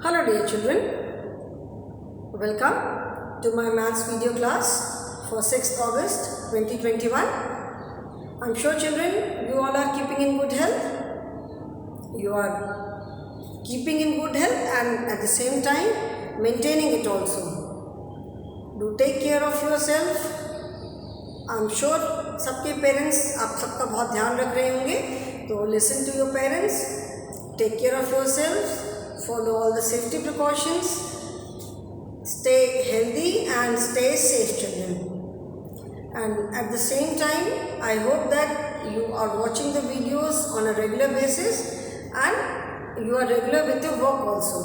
Hello dear children, welcome to my maths video class for 6th August 2021. I'm sure children you all are keeping in good health. You are keeping in good health and at the same time maintaining it also. Do take care of yourself. I'm sure सबके parents आप सबका बहुत ध्यान रख रहे होंगे, तो listen to your parents, take care of yourself, follow all the safety precautions, stay healthy and stay safe children. And at the same time I hope that you are watching the videos on a regular basis and you are regular with your work also.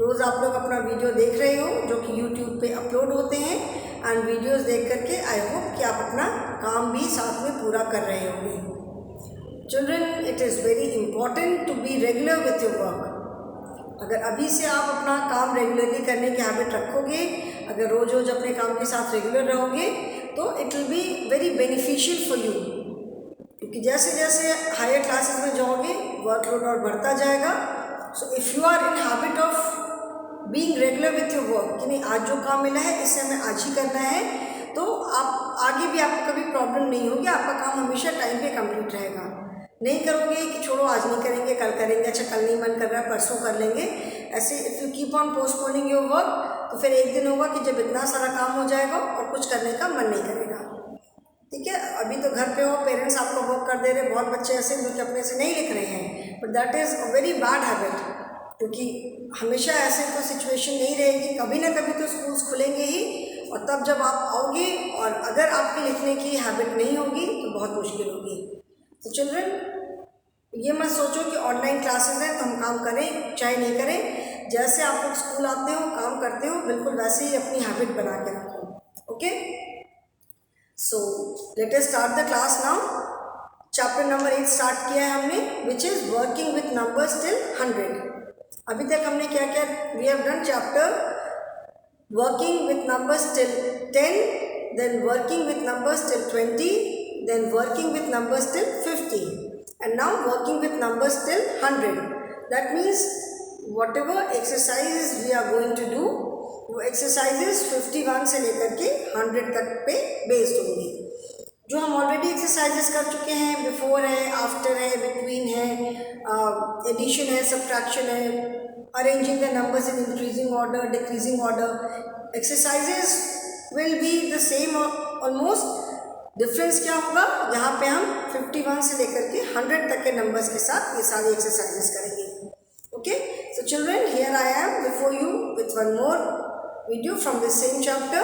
रोज़ आप लोग अपना video देख रहे हो जो कि YouTube पे upload होते हैं एंड वीडियोस देख करके आई होप कि आप अपना काम भी साथ में पूरा कर रहे होंगे. Children, it is very important to be regular with your work. अगर अभी से आप अपना काम रेगुलरली करने की हैबिट रखोगे, अगर रोज़ रोज़ अपने काम के साथ रेगुलर रहोगे तो it will be very beneficial for you. क्योंकि जैसे जैसे हायर क्लासेस में जाओगे वर्कलोड और बढ़ता जाएगा. So if you are in habit of being regular with your work कि नहीं, आज जो काम मिला है इससे हमें आज ही करना है, तो आप आगे भी आपको कभी प्रॉब्लम नहीं होगी. आपका काम हमेशा टाइम पे कंप्लीट रहेगा. नहीं करोगे कि छोड़ो आज नहीं करेंगे कल करेंगे, अच्छा कल नहीं मन कर रहा है परसों कर लेंगे, ऐसे if you keep on postponing your work तो फिर एक दिन होगा कि जब इतना सारा काम हो जाएगा और कुछ करने का मन नहीं करेगा. ठीक है, अभी तो घर पे हो, पेरेंट्स आपको वर्क कर दे रहे, बहुत बच्चे ऐसे जो कि अपने से नहीं लिख रहे हैं, but that is a very bad habit. क्योंकि हमेशा ऐसे तो सिचुएशन नहीं रहेगी, कभी ना कभी तो स्कूल्स खुलेंगे ही, और तब जब आप आओगे और अगर आपकी लिखने की हैबिट नहीं होगी तो बहुत मुश्किल होगी. तो चिल्ड्रन, ये मत सोचो कि ऑनलाइन क्लासेस हैं तो हम काम करें चाहे नहीं करें. जैसे आप लोग स्कूल आते हो काम करते हो बिल्कुल वैसे ही अपनी हैबिट बना के रखो. Okay, so let us start the class now. Chapter number 8 start किया है हमने, which is working with numbers till 100. अभी तक हमने क्या क्या, we have done chapter working with numbers till 10, then working with numbers till 20, then working with numbers till 50, and now working with numbers till 100. That means whatever exercises we are going to do, वो exercises 51 से लेकर के 100 तक पे based होंगी. जो हम already exercises कर चुके हैं, बिफोर है, आफ्टर है, बिटवीन है, एडिशन है, सब्ट्रैक्शन है, arranging the numbers in increasing order, decreasing order, exercises will be the same almost. Difference क्या होगा, यहाँ पे हम 51 से लेकर के 100 तक के नंबर्स के साथ ये सारी एक्सरसाइजेस करेंगे. Okay, so children, here I am before you with one more video from the same chapter.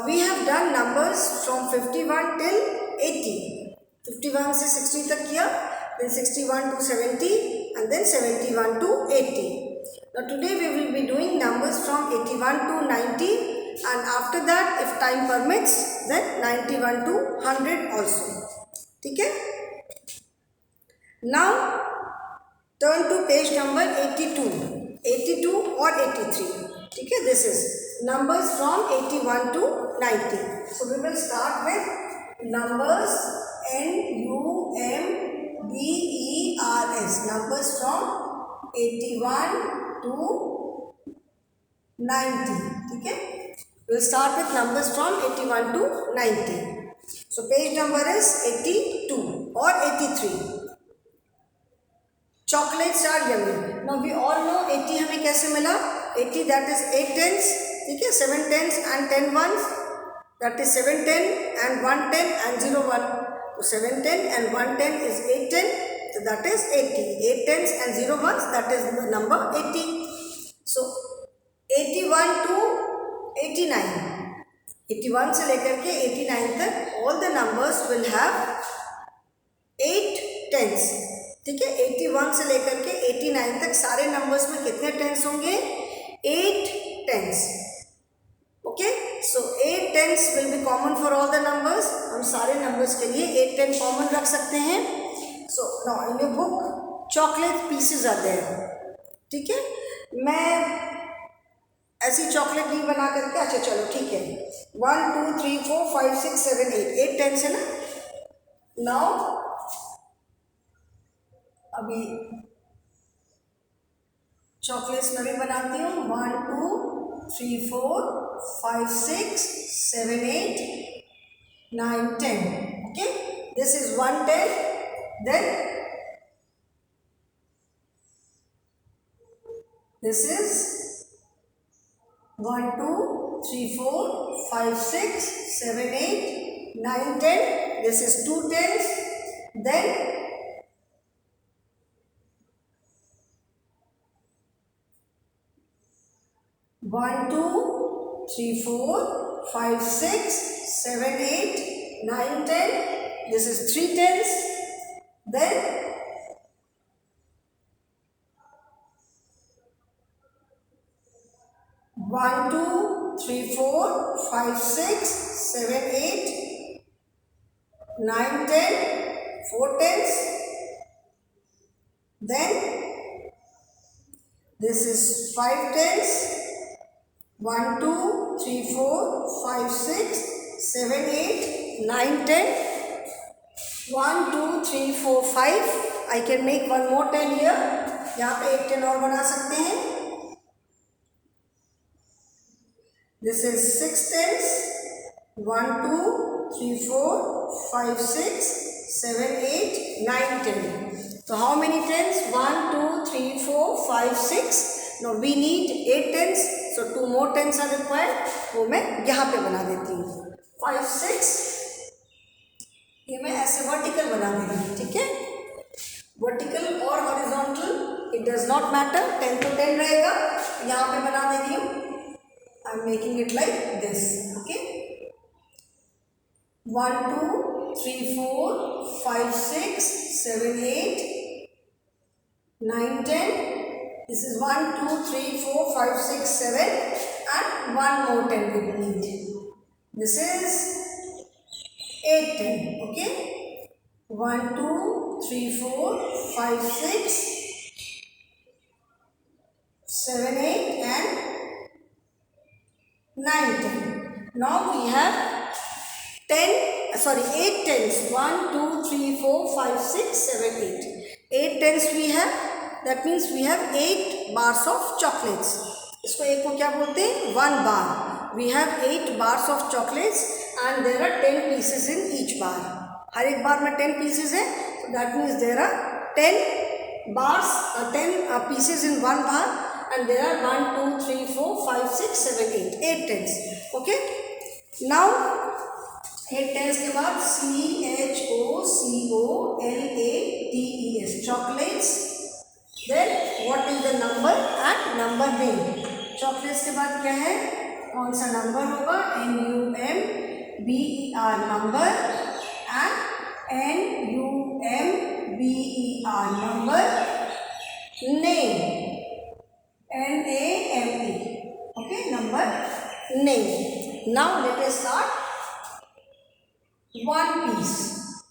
We have done numbers from 51 till 80. 51 से 60 तक किया, then 61 to 70 and then 71 to 80. Now today we will be doing numbers from 81 to 90. And after that if time permits then 91 to 100 also. ठीक है, now turn to page number 82 और 83. ठीक है, this is numbers from 81 to 90. So we will start with numbers NUMBERS, numbers from 81 to 90. ठीक है, we'll start with numbers from 81 to 90. So page number is 82 or 83. Chocolates are yummy. Now we all know 80 हमें कैसे मिला. 80 that is 8 tens. ठीक है, 7 tens and 10 ones. That is 7 10 and 1 10 and 0 1. So 7 10 and 1 10 is 8 10. So that is 80. 8 tens and 0 ones, that is the number 80. So 81 to 89. 81 से लेकर के 89 तक all the numbers will have 8 tens. ठीक है, 81 से लेकर के 89 तक सारे नंबर्स में कितने टेंस होंगे, 8 tens. Okay, so 8 tens will be common for all the numbers. हम सारे नंबर्स के लिए 8 10 कॉमन रख सकते हैं. So now in your book chocolate pieces are there. ठीक है, मैं ऐसी चॉकलेट नहीं बना करके, अच्छा चलो ठीक है, 1 2 3 4 5 6 7 8 8 टेंस है ना. नाउ अभी चॉकलेट्स मैं भी बनाती हूँ. 1 2 3 4 5 6 7 8 9 10. Okay, this is 1 10. Then this is 1 2 3 4 5 6 7 8 9 10. This is 2 10s. Then 1 2 3 4 5 6 7 8 9 10. This is 3 10s. Then 1 2 3 4 5 6 7 8 9 10. 4 10s. Then this is 5 10s. 1 2 3 4 5 6 7 8 9 10. 1 2 3 4 5. I can make one more 10 here. यहाँ पे एक 10 और बना सकते हैं. This is 6 10s. 1 2 3 4 5 6 7 8 9 10. So how many 10s? 1 2 3 4 5 6. Now we need 8 10s. So 2 more 10s are required. वो मैं यहाँ पे बना देती हूँ. 5 6. ये मैं ऐसे वर्टिकल बना देंगे. ठीक है, वर्टिकल और horizontal it does not matter. 10 तो 10 रहेगा. यहाँ पे बना दे रही हूँ. I am making it like this. Okay, 1 2 3 4 5 6 7 8 9 10. This is 1 2 3 4 5 6 7 and one more 10 we need. This is 8 10. Okay, 1 2 3 4 5 6 7 8 and 9 10. Now we have 8 10s. 1 2 3 4 5 6 7 8. 8 10s we have. That means we have 8 bars of chocolates. इसको एक को क्या बोलते हैं? 1 bar. We have 8 bars of chocolates and there are 10 pieces in each bar. हर एक बार में 10 pieces है. So that means there are 10 bars, 10 pieces in 1 bar and there are 1 2 3 4 5 6 7 8. 8 10s. Okay. Now 8 10s के बाद CHOCOLATES chocolates. Then what is the number and number name? Chocolates के बाद क्या है? कौन सा नंबर होगा? NUMBER number and NUMBER number. Name NAME. Okay, number name. Now let us start. 1 piece.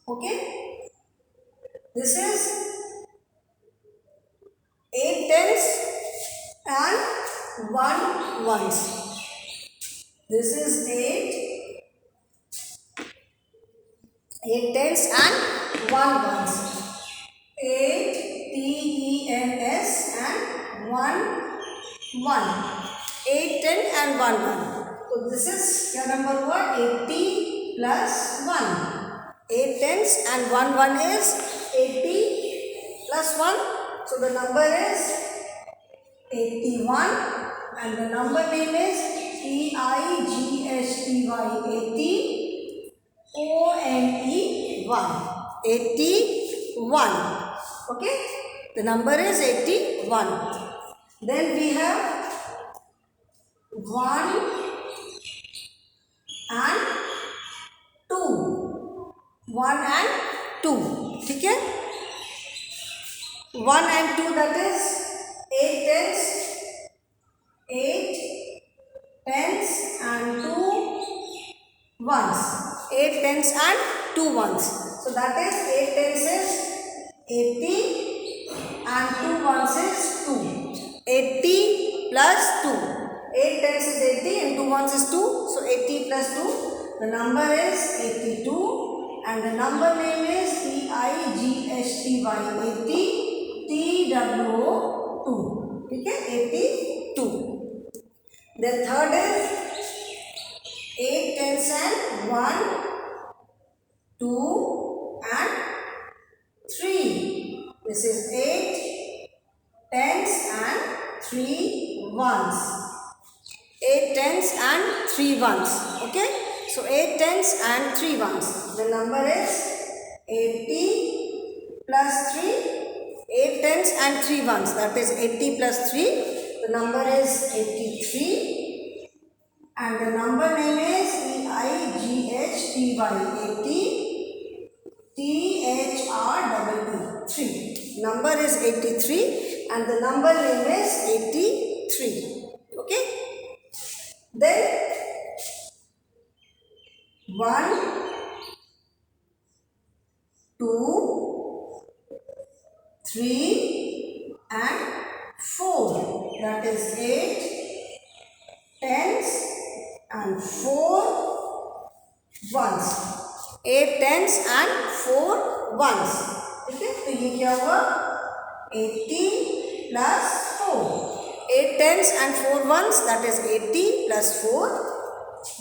Okay, this is 8 10s and 1 1s. This is 8 10s and 1 1s. 8 TENS and 1 1. 8 10 and 1 1. So this is क्या number हुआ? 80 plus 1. 8 10s and 1 1 is 80 plus 1. So the number is 81 and the number name is EIGHTY. 81. 81. Okay, the number is 81. Then we have 1 and 2. 1 and 2. ठीक है, 1 and 2, that is 8 10s. 8 10s and 2 1s. 8 10s and 2 1s. So that is 8 10s is 80 and 2 1s is 2. 80 plus 2. 8 10s is 80 and 2 1s is 2. So 80 plus 2. The number is 82 and the number name is EIGHTY. 80 TWO2. ठीक है, 82. Then third is 8 tens and 1, 2 and 3. This is 8 tens and 3 ones. 8 tens and 3 ones. Okay. So 8 tens and 3 ones. The number is 80 plus 3. 8 tens and 3 ones. That is 80 plus 3. The number is 83. And the number name is EIGHTY. 80 THREE. 3. Number is 83 and the number name is 83. Okay. Then 1, 2, 3 and 4. That is 8 tens and 4 ones. 8 tens and 4 ones. ठीक है, तो ये क्या हुआ 80 plus 4. 8 tens and 4 ones, that is 80 plus 4.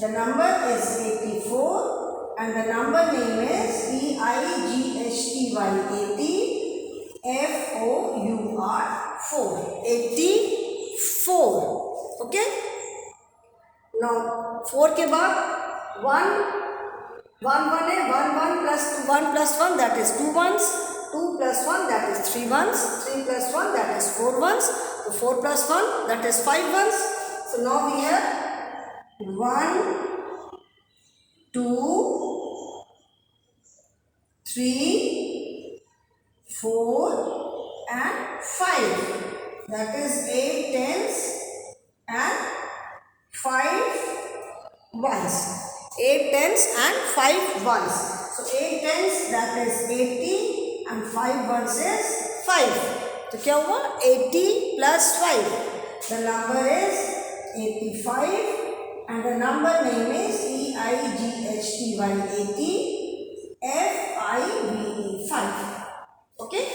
The number is 84 and the number name is EIGHTY. 80 FOUR 4. 84. Okay. Now 4 के बाद 1 है, 1 plus 2, 1 plus 1, that is 2 ones. 2 plus 1, that is 3 ones. 3 plus 1, that is 4 ones. So 4 plus 1, that is 5 ones. So now we have 1, 2, 3, 4 and 5. That is 8 tens and 5 ones. 8 tens and 5 ones. So 8 tens, that is 80 and 5 ones is 5. तो क्या हुआ 80 plus 5. The number is 85 and the number name is EIGHTY. 80 FIVE 5. Okay.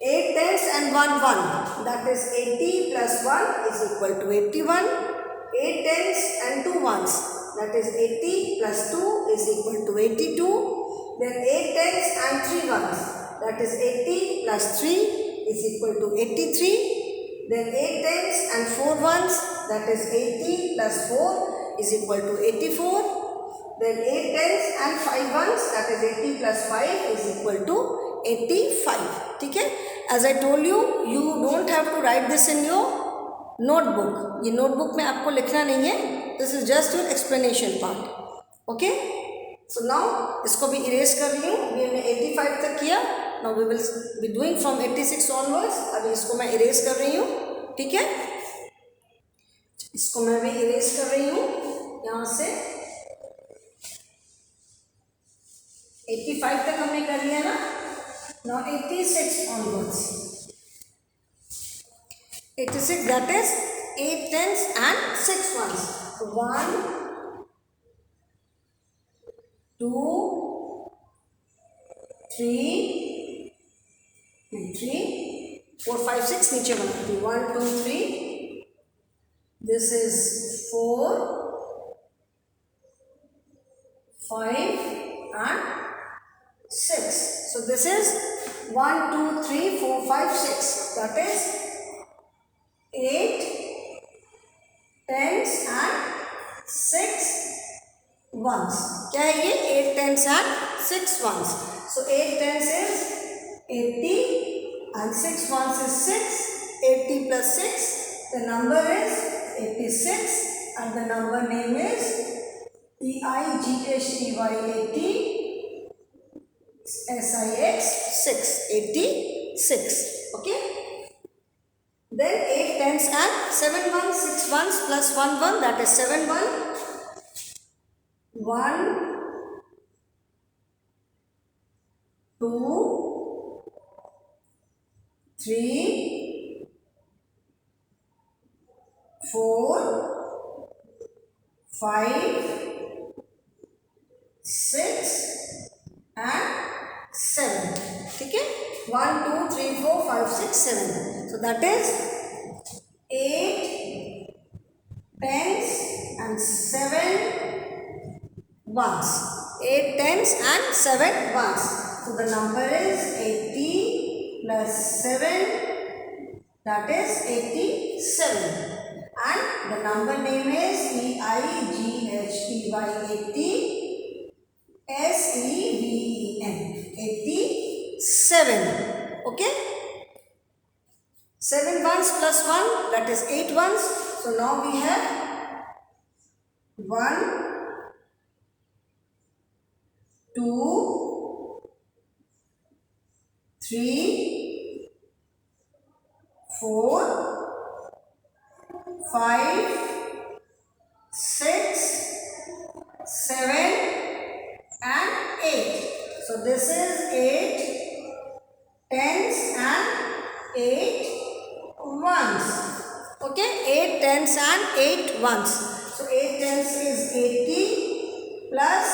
8 tens and 1 1. That is 80 plus 1 is equal to 81. 8 tens and 2 ones. That is 80 plus 2 is equal to 82. Then 8 tens and 3 ones. That is 80 plus 3 is equal to 83. Then 8 tens and 4 ones. That is 80 plus 4 is equal to 84. Then 8 tens and 5 ones. That is 80 plus 5 is equal to 85. ठीक है. As I told you, you don't have to write this in your notebook. ये notebook में आपको लिखना नहीं है. This is just your explanation part. Okay. So now इसको भी erase कर रही हूँ. ये हमने 85 तक किया. Now we will be doing from 86 onwards. अभी इसको मैं erase कर रही हूँ. ठीक है. इसको मैं भी erase कर रही हूँ यहाँ से. 85 तक हमने कर लिया ना. Now 86 onwards. 86, that is 8 tens and 6 ones. 1, 2, 3, 4, 5, 6 नीचे बनाती हूँ. 1, 2, 3. This is 4, 5 and 6. So this is 1, 2, 3, 4, 5, 6. That is 8 tens and 6 ones. क्या है ये 8 tens and 6 ones. So 8 tens is 80 and 6 ones is 6. 80 plus 6. The number is 86 and the number name is EIGHTY. 80 SIX 6. 86. Okay. Then 8 tens and 7 ones, 6 ones plus 1 1, that is 7 1. 1, 2, 3, 4, 5, 6 and 7. ठीक है. 1, 2, 3, 4, 5, 6, 7. So that is 8 tens and 7 ones. 8 tens and 7 ones. So the number is 80 plus 7, that is 87. And the number name is EIGHTY, 80 SEVEN, 87. Okay. 7 ones plus 1, that is 8 ones. So now we have 1, 2, 3, 4, 5, 6, 7 and 8. So this is 8 tens and 8 ones. Okay, 8 tens and 8 ones. So 8 tens is 80 plus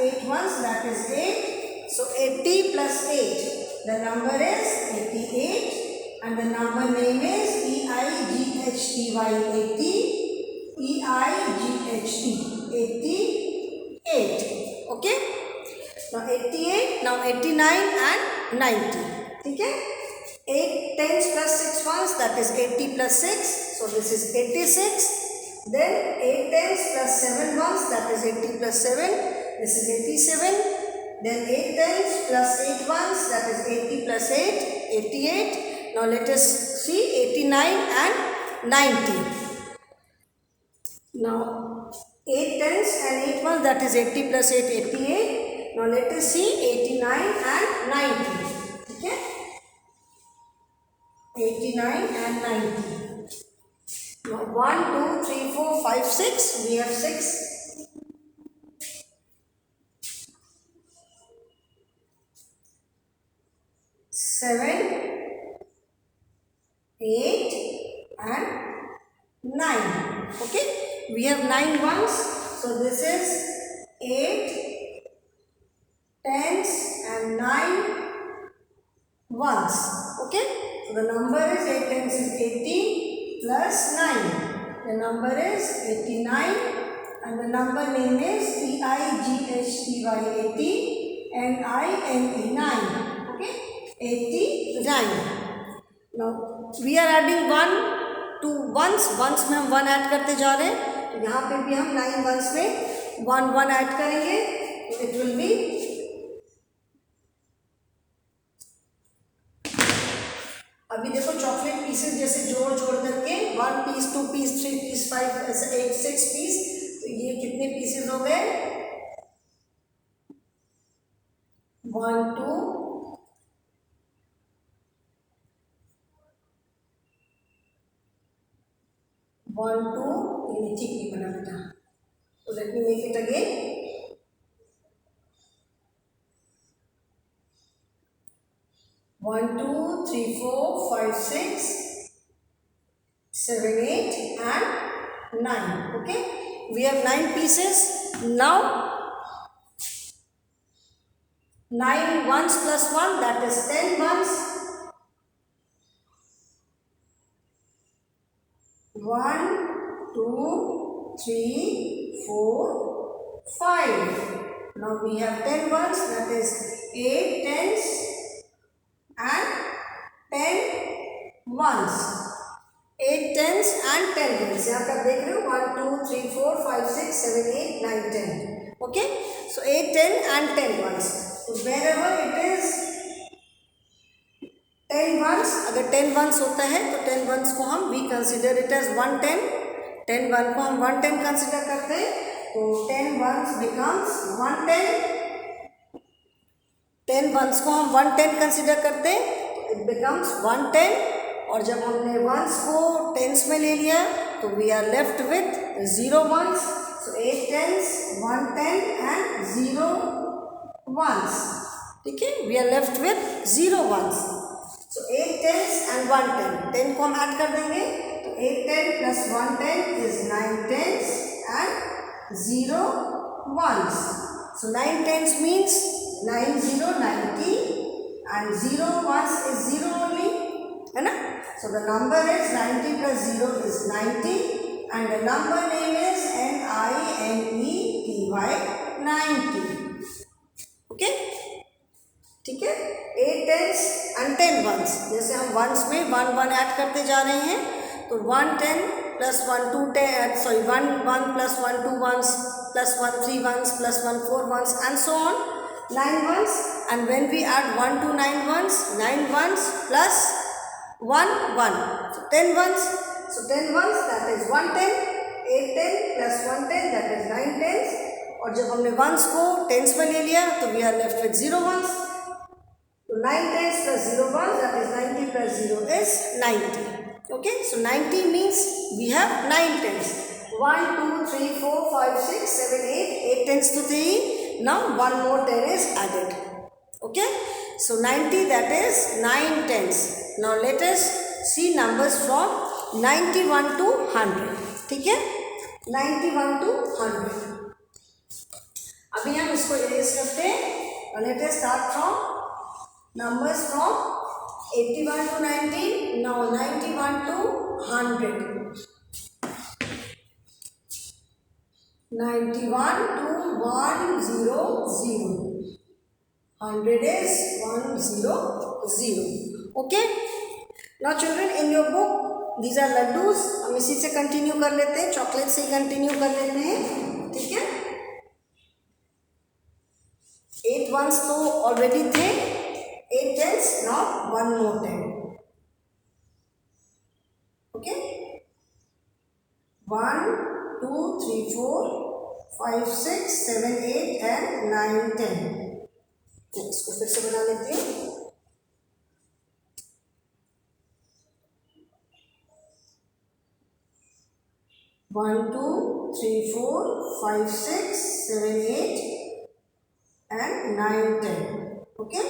8 ones, that is 8. So 80 plus 8, the number is 88 and the number name is EIGHTY, 80, EIGHT, 88. Okay. Now 88, now 89 and 90. Okay. 8 tens plus 6 ones, that is 80 plus 6. So this is 86. Then 8 tens plus 7 ones, that is 80 plus 7. This is 87. Then 8 tens plus 8 ones, that is 80 plus 8, 88. Now let us see 89 and 90. Now 8 tens and 8 ones, that is 80 plus 8, 88. Now let us see 89 and 90. Okay. 89 and 90. Now 1, 2, 3, 4, 5, 6. We have 6. 7, 8 and 9. Okay. We have 9 ones. So this is 8 tens and 9 ones. Okay. So the number is 8 tens is 80 plus 9. The number is 89 and the number name is EIGHTY, 80 NINE, 9. Okay. 89. Now we are adding 1 to ones. Ones में हम 1 add करते जा रहे हैं. तो यहाँ पे भी हम 9 ones में 1 1 ऐड करेंगे. It will be अभी देखो चॉकलेट पीसेस जैसे जोड़ करके 1 पीस 2 पीस 3 पीस 5 ऐसे 8 6 पीस. तो ये कितने पीसेस हो गए? 1 2 1 2. ये ठीक नहीं बना बेटा. So let me make it again. 1 2 3 4 5 6 7 8 and 9. Okay. We have 9 pieces. Now 9 ones plus 1, that is 10 ones. 1 2 3 4 5. Now we have 10 ones, that is 8 tens and 10 ones. 8 tens and 10 ones. यहाँ पे आप देख रहे हो 1 2 3 4 5 6 7 8 9 10. Okay. So 8 10 and 10 ones. So wherever it is 10 ones, अगर 10 ones होता है तो 10 ones को हम we consider it as 110. 10 1 को हम 110 consider करते हैं. तो 10 ones becomes 110. 10 ones को हम 110 consider करते हैं तो it becomes 110. और जब हमने ones को tens में ले लिया तो we are left with 0 ones. So 8 tens, 110 and 0 ones. ठीक है. We are left with 0 ones. So 8 tens and 110. 10 को हम ऐड कर देंगे तो 8 10 plus 110 is 9 tens and 0 ones. So 9 tens means 9 0 90 and 0 ones is 0 only. है ना. So the number is 90 plus 0 is 90 and the number name is NINETY 90. Okay, ठीक है। 8 tense and 10 once, जैसे हम वंस में 1 1 ऐड करते जा रहे हैं, तो 1 10 plus 1 2 10 sorry 1 1 plus 1 2 once plus 1 3 once plus 1 4 once and so on 9 once, and when we add 1 to 9 ones plus 1 1, so 10 ones, so 10 ones that is 110, 8 10 plus 110 that is 9 tens, और जब हमने once को tense में ले लिया तो we are left with 0 ones, so 9 tens plus 0 ones that is 90 plus 0 is 90. Okay, so 90 means we have 9 tens, 1 2 3 4 5 6 7 8 tens to 3. Now one more 10 is added. Okay, so 90 that is 9 tens. Now let us see numbers from 91 to 100. ठीक है, 91 to 100. अभी हम इसको erase करते हैं और let us start from numbers from 81 to 90. Now 91 to 100. 91 to 100. 100 is 100. Okay. Now children, in your book these are laddus. हम इसी से कंटिन्यू कर लेते हैं, चॉकलेट से ही कंटिन्यू कर लेते हैं, ठीक है। 8 ones तो ऑलरेडी थे, 8 tens, now 1 more 10. Okay. 1 2 3 4 5 6 7 8 and 9 10. इसको फिर से बना लेते हैं। 1 2 3 4 5 6 7 8 and 9 10. Okay.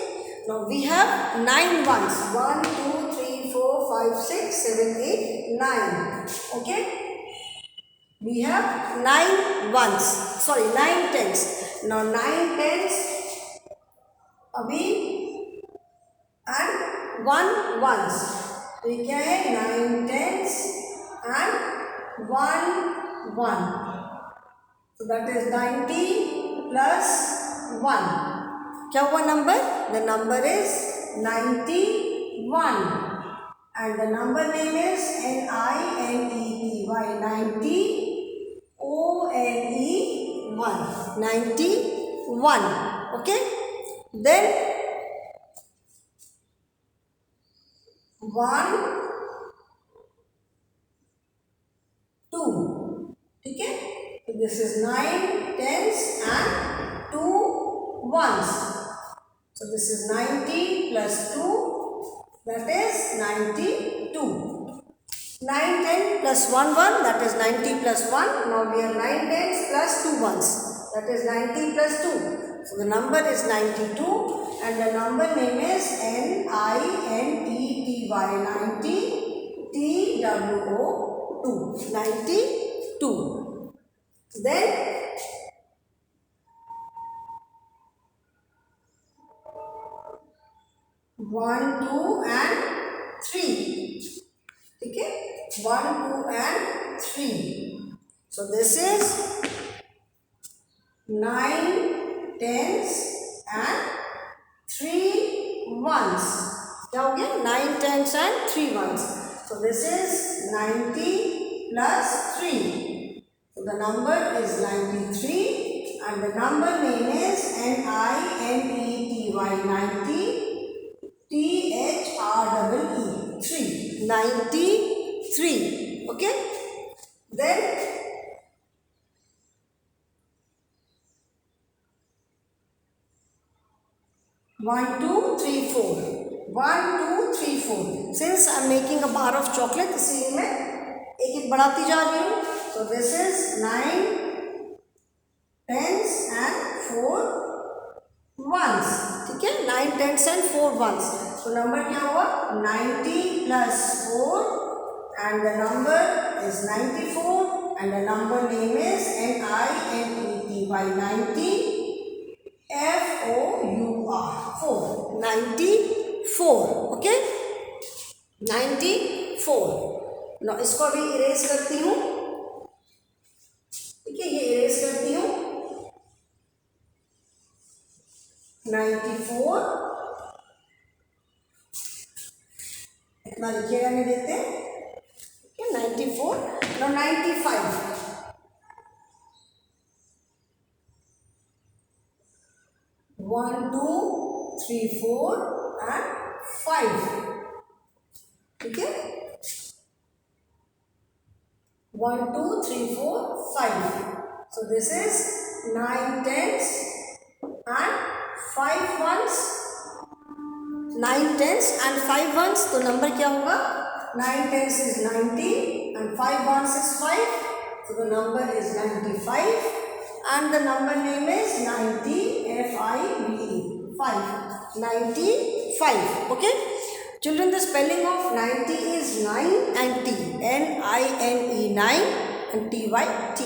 Now we have 9 ones. 1 2 3 4 5 6 7 8 9. Okay. We have 9 ones. Sorry, 9 tens. Now 9 tens अभी and 1 ones. तो ये क्या है? 9 tens and 1 1. So that is 90 plus 1. क्या हुआ number? The number is 91 and the number name is NINETY 90 ONE 91. Okay. Then 1 2. ठीक है, तो this is 9 tens and 2 ones. So this is 90 plus 2, that is 92. 9 10 plus 1 1, that is 90 plus 1. Now we have 9 tens plus 2 ones, that is 90 plus 2. So the number is 92 and the number name is NINETY 90 TWO2 92. Then 1 2 and 3. ठीक है, 1 2 and 3. So this is 9 tens and 3 ones. क्या हो गया? 9 tens and 3 ones. So this is 90 plus 3. So the number is 93 and the number name is NINETY 90 THREE 3. 93. Okay. Then 1 2 3 4. 1 2 3 4. Since I am making a bar of chocolate, इसलिए मैं एक एक बढ़ाती जा रही हूँ. So this is 9 tens and 4 ones. ठीक है, 9 tens and 4 ones. So number क्या हुआ? 90 plus 4 and the number is 94 and the number name is NINETY 90 FOUR 4. 94. Okay, 94. ना इसको अभी इरेज करती हूँ, ठीक है, ये इरेज करती हूँ। 94 इतना लिखे रहने देते हैं, ठीक है, 94। now 95, 1 2 3 4 and 5, ठीक है, 1 2 3 4 5. So this is 9 tens and 5 ones, 9 tens and 5 ones. तो नंबर क्या होगा? 9 tens is 90 and 5 ones is 5. So the number is 95 and the number name is 90, F-I-V-E, 5, 95. Okay. Children, the spelling of 90 is 9 and T, N-I-N-E, 9 and T-Y-T.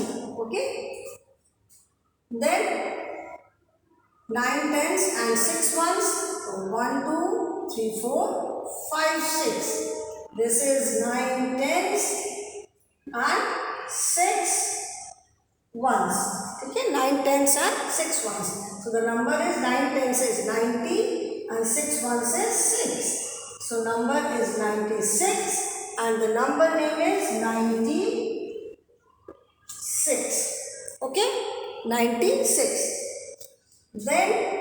Okay. Then 9 tens and 6 ones. So 1 2 3 4 5 6. This is 9 tens and 6 ones. Okay, 9 tens and 6 ones. So the number is 9 tens is 90 and 6 ones is 6. So number is 96 and the number name is 96. Okay, 96. Then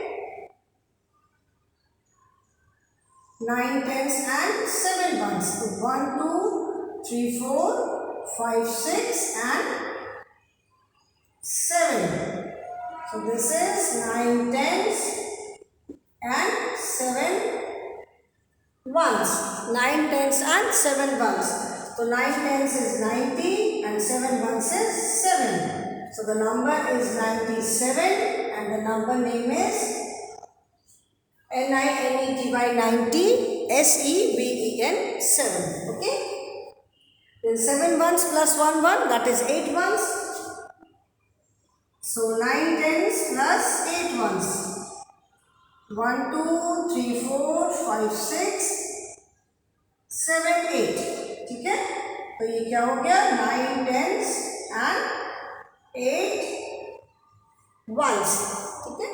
9 tens and 7 ones. So 1 2 3 4 5 6 and 7. So this is 9 tens and 7 ones. 9 tens and 7 ones. So 9 tens is 90 and 7 ones is 7. So the number is 97 and the number name is N-I-N-E-T-Y, 90, S-E-V-E-N, 7. Okay. Then 7 ones plus 1 1, that is 8 ones. So 9 tens plus 8 ones. 1 2 3 4 5 6 7 8. ठीक है, तो ये क्या हो गया? 9 tens and 8 ones. ठीक है,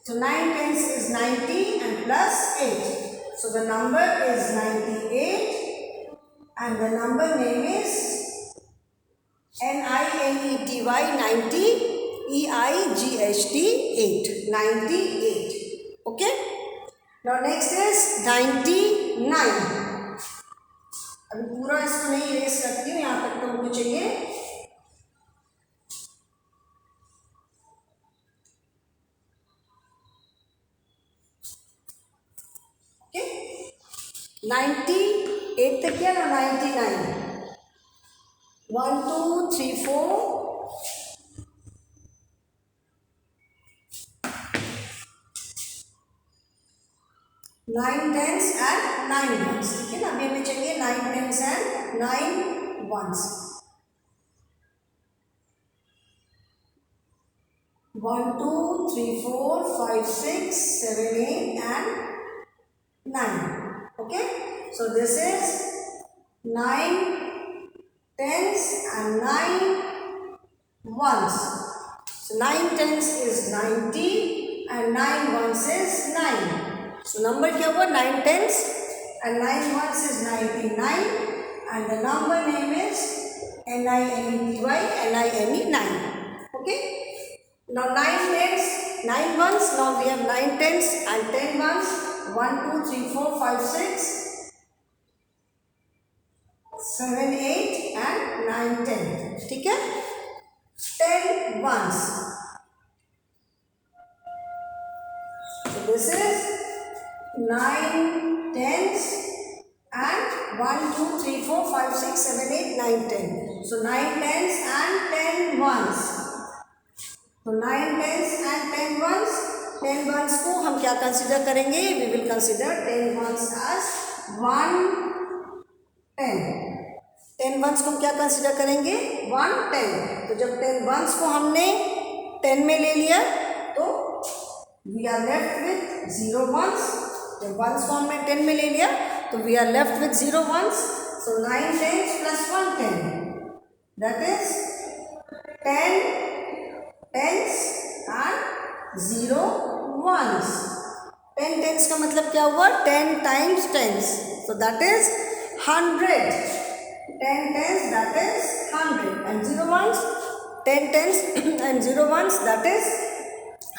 so 9 tens is 90 and plus 8. So the number is 98 and the number name is N-I-N-E-T-Y, 90, E-I-G-H-T, 8, 98. Okay. Now next is 99. अभी पूरा इसको नहीं इरेज करती हूँ, यहाँ तक तो हमको चाहिए। ओके, 98 तक किया ना, 99, 1 2 3 4 9 tens and 9 ones. ठीक है ना, अभी हमें चाहिए 9 tens and 9 ones. 1 2 3 4 5 6 7 8 and 9. Okay, so this is 9 tens and 9 ones. So 9 tens is 90 and 9 ones is 9. So number क्या हुआ? 9 tens and 9 ones is 99 and the number name is N-I-N-E-T-Y, N-I-N-E, 9. Okay. Now 9 tens, 9 ones. Now we have 9 tens and 10 ones. 1 2 3 4 5 6 7 8 and 9 10. ठीक है, 10 ones. So this is 9 tens and 1 2 3 4 5 6 7 8 9 10. So 9 tens and 10 ones. So 9 tens and 10 ones. 10 ones को हम क्या consider करेंगे? We will consider 10 ones as 1 10. 10 ones को हम क्या consider करेंगे? 1 10. तो जब 10 ones को हमने 10 में ले लिया तो we are left with 0 ones. जब ones को हमने 10 में ले लिया तो we are left with 0 ones. So 9 tens plus 1 10. That is 10 tens and 0 ones. 10 tens का मतलब क्या हुआ? 10 times tens. So that is 100. 10 tens, that is 100. And 0 ones, 10 tens and 0 ones, that is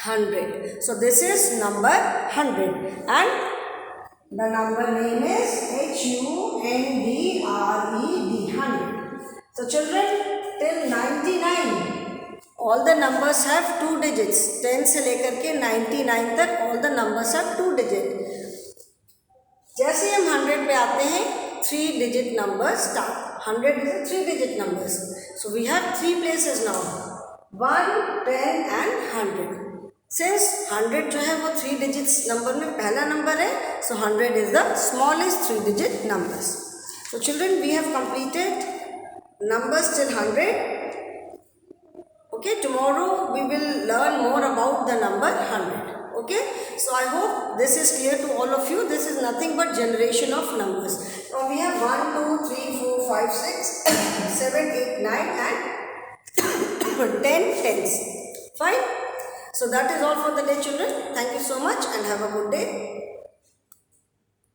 100. So this is number 100. And the number name is HUNDRED, 100. So children, till 99, all the numbers have 2 digits. 10 से लेकर के 99 तक all the numbers have 2 digits. जैसे हम 100 पे आते हैं, 3 digit numbers start. 100 is a 3 digit numbers. So we have 3 places now. 1, 10 and 100. Since 100 जो है वो 3 digits number में पहला number है, so 100 is the smallest 3 digit numbers. So children, we have completed numbers till 100. Okay, tomorrow we will learn more about the number 100. Okay, so I hope this is clear to all of you. This is nothing but generation of numbers. Now we have 1, 2, 3, 4, 5, 6, 7, 8, 9 and 10 tens. Fine. So that is all for the day, children. Thank you so much and have a good day.